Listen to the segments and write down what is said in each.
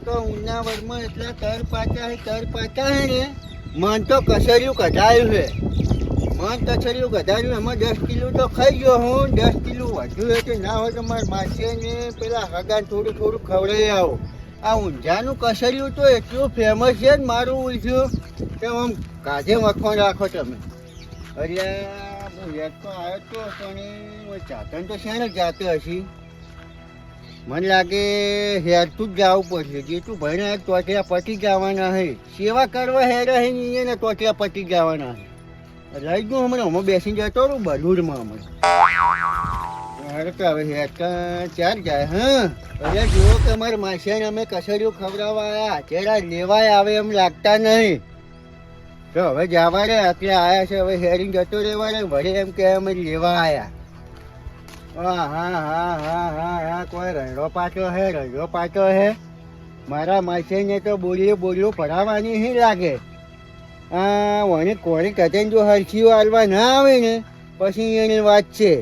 તો ઉનાવરમાં એટલા તર પાકા હે ને મન તો કસર્યું કઢાયું છે. મન કસર્યું કઢાયું એમાં 10 કિલો તો ખાઈ ગયો હું. 10 કિલો વધુ હોય તો ના હોય તો મારા માસીને પેલા હગાને થોડું ખવડાવી આવો. આ ઊંઝાનું કસર્યું તો એટલું ફેમસ છે ને મારું ઊંઝું કે આમ કાઢે મખણ રાખો તમે. અરે હું યાદ તો આવ્યો તો પણ ચાતન તો શેને જાતે હશી. મને લાગે હેરતું જ જવું પડશે. જેટલું ભણે તોટલા પટી જવાના હે. સેવા કરવા હેર હે ને એને તોટલા પટી જવાના હે. રહી ગયું હમણાં હું બેસી જતો રહું બલૂરમાં હમણાં. અરે તો હવે હેરતા ચાર જાય. હા અરે જુઓ કે મારા માસિયાને અમે કસરીઓ ખવડાવવા આવ્યા. ચેડા લેવાય આવે એમ લાગતા નહીં. તો હવે જવા રે એટલે આવ્યા છે. હવે હેરિંગ જતો રહેવા રે. વળે એમ કે અમે લેવા આવ્યા. હા કોઈ રડો પાછો હે. મારા માસીને તો બોલ્યું ભરાવાની નહીં લાગે. વણી કોરી કથઈને જો હરખીઓ હાલવા ના આવે ને પછી એની વાત છે.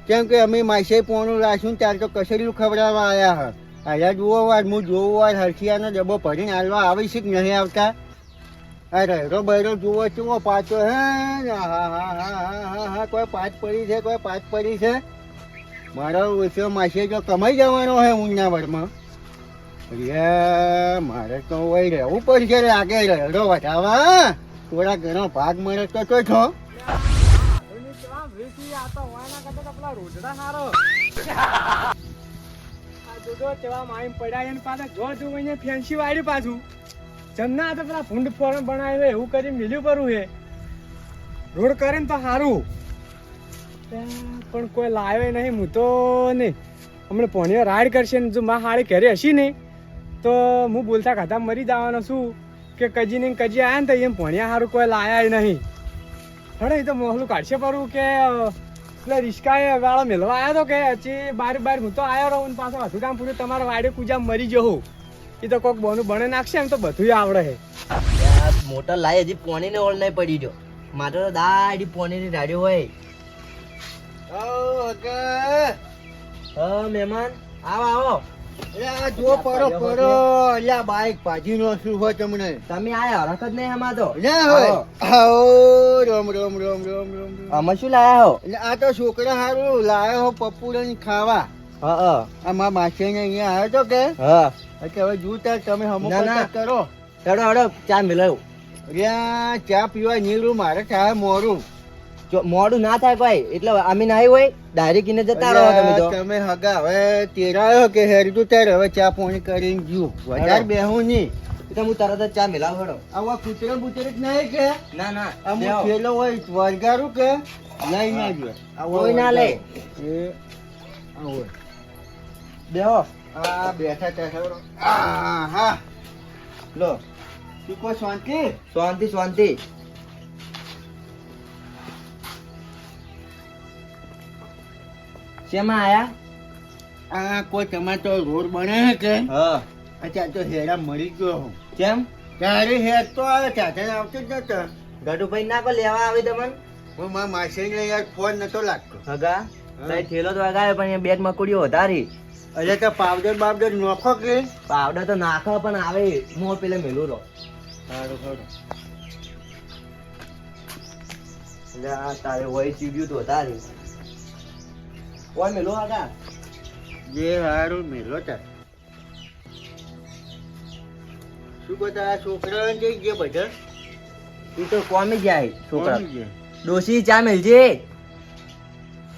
કેમ કે અમે માસે પોણું રાખ્યું ત્યારે તો કસરીયું ખવડાવવા આવ્યા હા. અહીંયા જુઓ વાર હું જોવું વાર હરખીયાનો ડબ્બો ભરીને હાલવા આવી છે કે નહીં આવતા. આ રડો બૈરો જુઓ ચુઓ પાછો હે. હા કોઈ પાછ પડી છે. મારો ઓછો માસે જો કમાઈ જવાનો હે ઉનાવરમાં. મારે તો વહી રહેવું પડશે. લાગે રડો વધાવા થોડા ઘણો ભાગ મળે તો છો. ફેન્સી વાળ્યું પાછું જમના તો પેલા ભૂંડ ફોરમ બનાવ્યું એવું કરી મિલ્યું કરું હે. રોડ કરે ને તો સારું પણ કોઈ લાવ્યો નહીં. હું તો નહીં હમણાં પોણીઓ રાઈડ કરશે ને જો માં હાડી ઘરે હશી ને તો હું બોલતા ખાતા મરી જવાનો છું કે કજી ને કજી આવ્યા ને તો એમ ભણ્યા સારું કોઈ લાયા નહીં. હડે એ તો મોહલું કાઢશે પરું કે પેલા રિસ્કાએ વાળો મેળવા આવ્યો તો કે હજી બાર હું તો આવ્યો રહું પાછો હતું કામ પૂરું તમારા વાડે કુજા મરી જવું. એ તો કોઈક બોનું બને નાખશે એમ તો બધું આવડે છે. મોટર લાવી હજી પોણી ને ઓળ નહીં પડી ગયો. મારે તો દાડી પોણી ની રાડ્યો હોય. મહેમાન આવો. જો પડો અલ્યા બાઈક ભાજી નો શું હોય તમને. તમે આયા હરખ જ નહીં આમાં તો. રોમ આમાં શું લાયા હો? આ તો છોકરા હારું લાયો હો પપ્પુડાની ખાવા. આ મારા માસી ને અહીંયા આવ્યો તો કે હવે જૂતા તમે હમો કરો. હેડો ચા મિલાવ. ચા પીવા નીકળું મારે થાય મોડું ના થાય કોઈ એટલે અમે ના હોય ડાયરેક્ટ ઇને જતા રહો. તમે હગા હવે તેરાયો કે હેરતું ત્યારે હવે ચા પાણી કરીને જીવ વધારે બેહું નહીં. તો હું તરત જ ચા મિલાવ. હેડો આવા કૂતરા બુતરા નહીં કે ના અમુક થેલો હોય વરગારું કે લઈ ના જો કોઈ ના લે. બેહો બેઠા હા લો તું કોઈ શાંતિ. શેમાં આયા? કોઈ તમારે તો રોડ બને કે અચ્છા તો હેરા મળી ગયો હું. કેમ તારે હેર તો આવે ચાચા આવતું જ નતો. ગઢુભાઈ ના કોઈ લેવા આવે તમને? હું મારા માસીને યાર ફોન નતો લાગતો. હગા કઈ થેલો તો વગાડ્યો પણ એ બેગ મકડીઓ વધારી. અરે તો પાવડર નોખો કે? પાવડર તો નાખો પણ આવે મોં પેલે મેલું રહો. સારું તારે હોય ચીડ્યું તો વધારી કોઈ મેલો હગા જે સારું મેલો તાર. શું બધા આ છોકરા જઈ ગયા બધા? એ તો કોમી જાય છોકરા. ડોસી ચા મેલજે.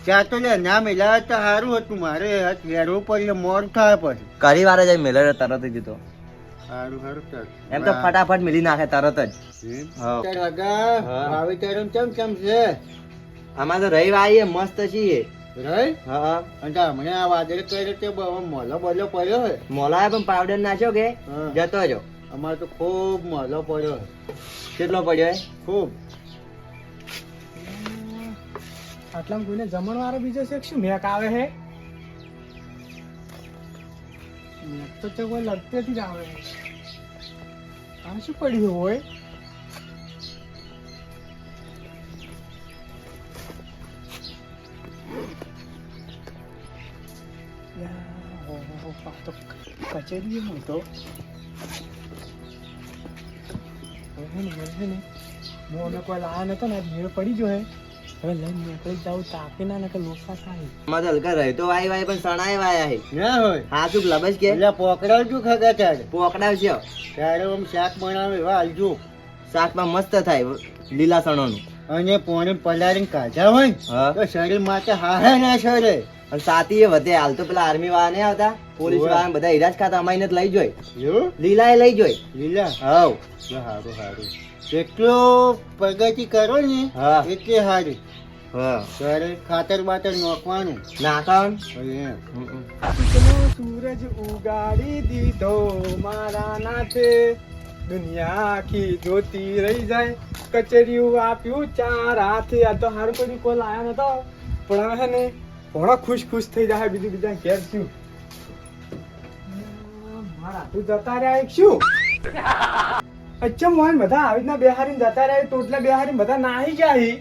ચા તો લે ના મેલા તો સારું હતું. મારે હેરવું પડે મોડું થાય પછી. ઘરી વાળા જાય મેલે તરત જ તો સારું ચાલ. એમ તો ફટાફટ મિલી નાખે તરત જ. ચમ છે આમાં તો રહી આવીએ મસ્ત છીએ. રહી મને આ વાદળ કર્યો તે મોલો બોલો પડ્યો હે. મોલા પણ પાવડર નાખ્યો કે જતો રહ્યો. અમારે તો ખૂબ મોલો પડ્યો. કેટલો પડ્યો હે? ખૂબ. આટલા કોઈને જમણ વાળો બીજો છે શું મેક આવે હે? તો કોઈ લગતેથી જ આવે. આ શું પડ્યું હોય? કચેરી હું તો હું અમે કોઈ લાયા નતો ને ભીડ પડી ગયો હે હવે લઈને નીકળી જાઉં તાપી ના કે લોસા થાય અમારે હલકા રહે તો વાય વાય પણ સણાય વાયા હે ના હોય હા શું લબસ કે એટલે પોકડાવજો ખગા તારે પોકડાવજો તારે આમ શાક બનાવે એવા હાલજો શાકમાં મસ્ત થાય લીલા સણોનું અને પોણી પલાળીને કાઢા હોય ને હા તો શરીર માટે હારે ના સરે અને સાતી એ વધે હાલ તો પેલા આર્મી વાળા નહીં આવતા પોલીસ વાળા બધા હીરાજ ખાતા અમાઈને જ લઈ જોઈ એવું લીલા એ લઈ જોઈ લીલા હવ સારું સારું એટલો પ્રગતિ કરો ને હા એટલે સારી હા ત્યારે ખાતર બાતર નોખવાનું નાખાવ હવે એમ. ચીકનો સૂરજ ઉગાડી દીધો મારા નાથે દુનિયા આખી જોતી રહી જાય કચેરીયું આપ્યું ચાર હાથે આ તો હારું કોઈ કોઈ લાયા નતો પણ હવે હે ને ઘણો ખુશ ખુશ થઈ જાય બીજું બીજા ઘેર શું મારા તું જતા રહ્યા એક શું અચ્છા મોહન બધા આવી રીતના બેહારીને જતા રહ્યા ટોટલા બેહારીને બધા નાહી જાય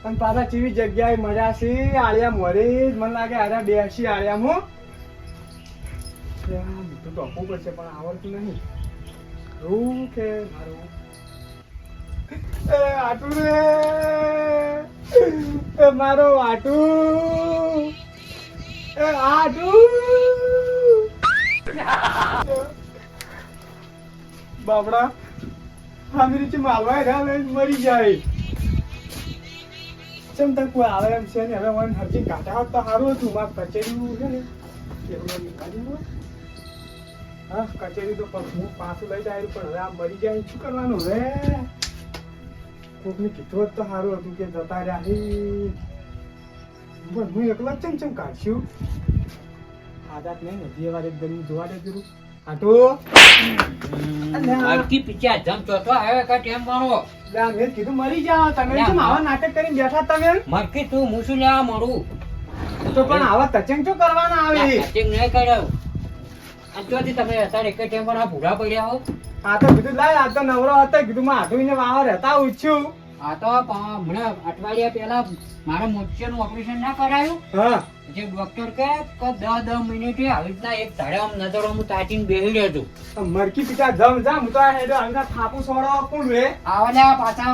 અને પાછા ચીવી જગ્યાએ મળ્યા છે આળિયા મોરે મને લાગે આર્યા બેસી આળિયામાં તો ટોપવું પડશે પણ આવડતું નહીં રૂ કે મારું એ આટું રે એ મારો આટું એ આટું બાબડા આમી રીતે માલવાય રહ્યા મરી જાય ચમ તક કોઈ આવે એમ છે ને હવે મને હરજી કાઢા હોત તો સારું હતું માર કચેરી છે ને એવું નીકાળી હા કચેરી તો હું પાછું લઈ જાય પણ હવે આ મરી જાય શું કરવાનું હવે કોકને કીધું હોત તો સારું હતું કે જતા રહ્યા પણ હું એકલો જ ચમ કાઢશું આદાત નહીં ને જે વાર એકદમ જોવા દે જરૂર આટો અડકી પીછા જમ ચોથો આવે કા ટેમ મારો મેં કીધું મરી જાઓ તમે કેમ આવા નાટક કરીને બેઠા તમે મરકી તું મુસું લેવા મળું તો પણ આવા તચંગ શું કરવાના આવે કટિંગ નહીં કર્યો અંતોથી તમે અત્યારે એક ટેમ પર ભૂરા પડ્યા હો આ તો કીધું લાય આ તો નવરો હતો કીધું માં આધુને વાવા રહેતા ઉછ્યું આ તો હમણાં અઠવાડિયા પહેલા મારા મોતિયાનું ઓપરેશન ના કરાયું હા જે ડોક્ટર કે 10 મિનિટે આવી રીતના એક ધાડે નજરો તાચીને બેસી રહેતું મરકી પીટા જમ જા હું તો આ હેડો આના થાપુ છોડો કોણ રે આવલ્યા પાછા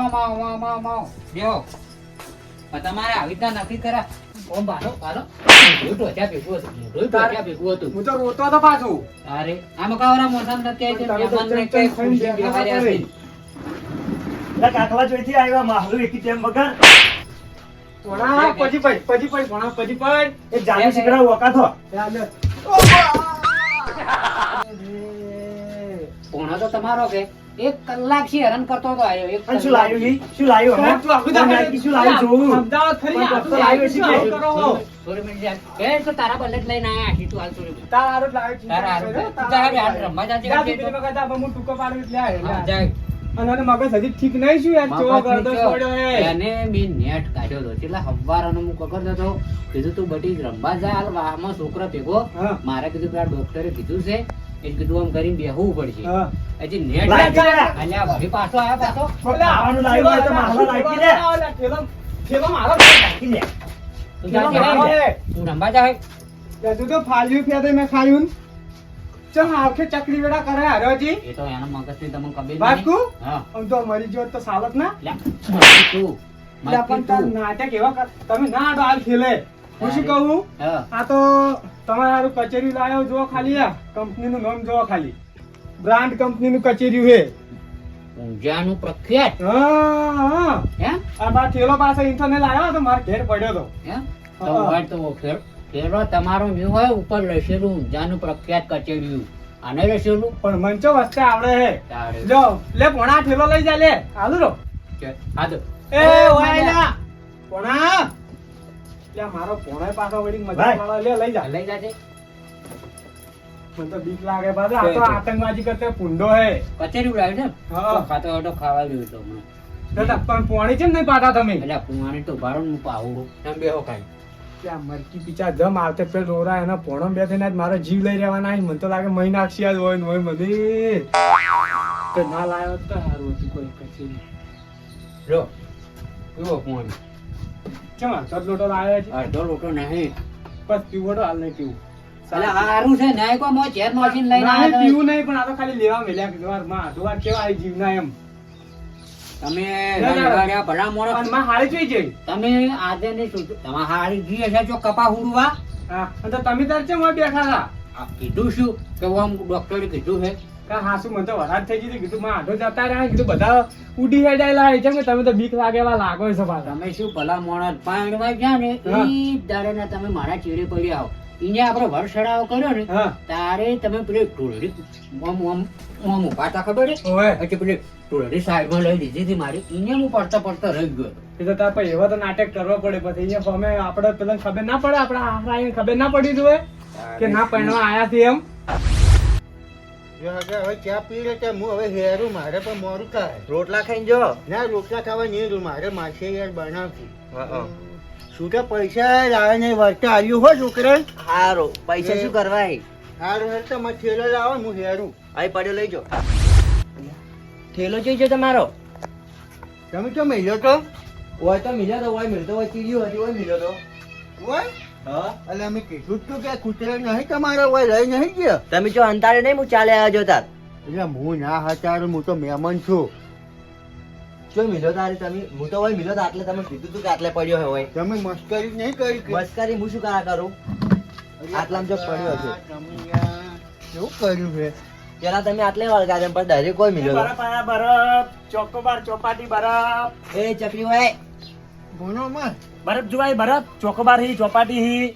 દેવો તમારે આવી રીતના નક્કી કરા ઓમ બારો બારો મોટું ટોચા ભેગું હતું મોટું ટોચા ભેગું હતું હું તો રોતો હતો પાછું અરે આમાં કાવરા મોસામ નથી કે મહેમાનને કઈ ખુશી બેહાર્યા છે કાકલા જોઈથી આવ્યા માહલુ એકી ટેમ વગર પોણા પછી પોણા પછી એ જાનુ શીકડા વકાતો પોણો તો તમારો કે 1 કલાક થી હેરાન કરતો હતો આયો એક અને શું લાવ્યું ઈ શું લાવ્યું હવે તું આખું દા શું લાવ્યું જોવું અમદાવાદ ખરી આ તો લાવ્યો છે કે? થોડી મિનિટ યાર એ તો તારા બદલે જ લઈને આયા છી તું હાલ થોડી મિનિટ. તાર હારું લાવ્યો છે તારા હારું. તું તારા હાલ રમવા જાજે. જા તું પેલી વખત આ હું ટૂંકો પાડું એટલે હા, આય જાય. અને આનો મગજ હજી ઠીક નહીં શું યાર ચોવા કરતો છોડ્યો હે એને મેં નેટ કાઢ્યો હતો એટલે હવારનો હું કકરતો હતો કીધું તું બટી રમવા જા હાલ વાહમાં છોકરો ભેગો હા. મારે કીધું પેલા ડોક્ટરે કીધું છે એ કીધું આમ કરીને બેહવું પડશે હા હજી નેટ લાગી ગયા. અલ્યા વળી પાછો આયા પાછો આવવાનું લાવ્યું હોય તો માહલા લાગી દે. થેલો મારો રાખી લે તું થેલો જા મારો હે તું રમવા જા તું તો ફાલ્યું ફેદે મેં ખાયું ચમ આખે ચકરી વેડા કરે હરોજી એ તો એના મગજથી તમને ખબર બાકુ નહીં હા આમ તો મરી ગયો તો સાલત ના લ્યા મરકી તું એટલે પણ તાર નાટક એવા તમે ના આડો હાલ ખેલે હું શું કહું હા આ તો તમારે હારું કચેરી લાવ્યો જો ખાલી આ કંપનીનું નામ જો ખાલી બ્રાન્ડ કંપનીનું કચેરી હે ઊંઝાનું પ્રખ્યાત હા હે આ બાર ઠેલો પાસે ઇન્ટરનેટ લાવ્યો તો મારે ઘેર પડ્યો તો હે તો હોય તો ફેરો તમારો ન્યુ હોય ઉપર લસેલું ઊંઝાનું પ્રખ્યાત કચેરિયું આને લસેલું પણ મંચો વસ્તે આવડે હે તારે જો લે પોણા ઠેલો લઈ જા લે હાલું રો હા તો એ વાયલા પોણા લે મારો પોણા પાછો વળી મજા ભાઈ. વાળો લે લઈ જા લઈ જાજે મને તો બીક લાગે પાછો આ તો આતંકવાદી કરતે પુંડો હે કચેરી લાવી છે હા. ખાતો હોય તો ખાવા ગયો તો હમણાં દાદા પણ પોણી છે ને નહીં પાતા તમે એટલે પુવાણી તો ભાડું હું પાવડું તમે બેહો ખાઈ ત્યાં મરકી પીચા જમ આવતે પેલ રોરા એના પોણો બેઠીને જ મારો જીવ લઈ રહેવાના મને તો લાગે મહિના અક્ષિયા જ હોય ને હોય મને તો ના લાયો તો સારું હતું કોઈ કચેરી જો પીવો પુવાણી કેમ અડધો જ લોટો લાવ્યો છે અડધો લોટો નહીં બસ પીવો તો હાલ નહીં પીવું એટલે હારું છે નહીં કોઈ મોં ચેર નોખીને લઈને ના, આવ્યા પીવું નહીં પણ આ તો ખાલી લેવા મેલ્યા કીધું વાર માં આધુવાર કેવા આવી જીવના એમ તમે ના, ના. રવિવારે ભલા મોણસ. અને માં હાળી જોઈ જઈ તમે આજે નહીં શું તમારે હારી જી હશે જો કપા હુડવા હા અને તો તમે તાર ચેમ હોય બેઠા હતા આ કીધું શું કે હું આમ ડોક્ટરે કીધું છે કા હાસુ મને તો વરાત થઈ ગઈ હતી. કીધું માં આધો જતા રહ્યા કીધું બધા ઉડી હેડાયેલા હોય છે કે તમે તો બીક લાગે એવા લાગો છો પાછા તમે શું ભલા મોણસ પાણીમાં ગયા ને હા. ઈ દાડે ને તમે મારા ચીડે પડી આવો ઈને આપણે વરસડાવો કર્યો ને હા તારે તમે પેલી ટોળડી આમ ઉભા હતા ખબર છે ઓય પછી પેલી ટોળડી સાઈડમાં લઈ લીધી હતી મારી ઈને હું પડતા પડતા રહી ગયો હતો. એ તો તાર પછી એવા તો નાટક કરવા પડે પછી અહીંયા અમે આપણે પેલા ખબર ના પડે આપણા આખરા આઈને ખબર ના પડી જોઈએ કે ના પહેણવા આયા છે એમ જો હવે ચા પી લે તો હું હવે હેરું મારે પણ મોડું થાય રોટલા ખાઈને જો ના રોટલા ખાવા નહીં રહ્યું મારે માસે યાર બનાવતી શું કે પૈસા લાવે ને વર્તા આવ્યું હો છોકરા હારો પૈસા શું કરવા હે? હારું હેર તો મારે થેલો લાવો હું હેરું અહીં પડ્યો લઈ જો થેલો જોઈ જો તમારો તમે તો મળ્યો તો ઓય તો મિલ્યો તો ઓય મિલતો હોય ચીડ્યું હતી ઓય મિલ્યો તો ઓય હા એટલે અમે કીધું જ તું કે કૂતરા નહીં તમારા ઓય લઈ નહીં ગયા તમે જો અંતારે નહીં હું ચાલે આવ્યો જો તાર એટલે હું ના હતારું હું તો મહેમાન છું જો મિલ્યો તારે તમે હું તો હોય મિલ્યો તો આટલે તમે કીધું તું કે આટલે પડ્યો હોય તમે મસ્કરી નહીં કરી કે? બસ કરી હું શું કરા કરું આટલામાં જો પડ્યો છે. તમે યાર કેવું કર્યું છે પેલા તમે આટલે વળગા દે પણ ડાયરેક્ટ કોઈ મિલ્યો બરફ આયા બરફ ચોકોબાર ચોપાટી બરફ એ ચકરી હોય ભણો માં બરફ જોવાય બરફ ચોકોબાર હી ચોપાટી હી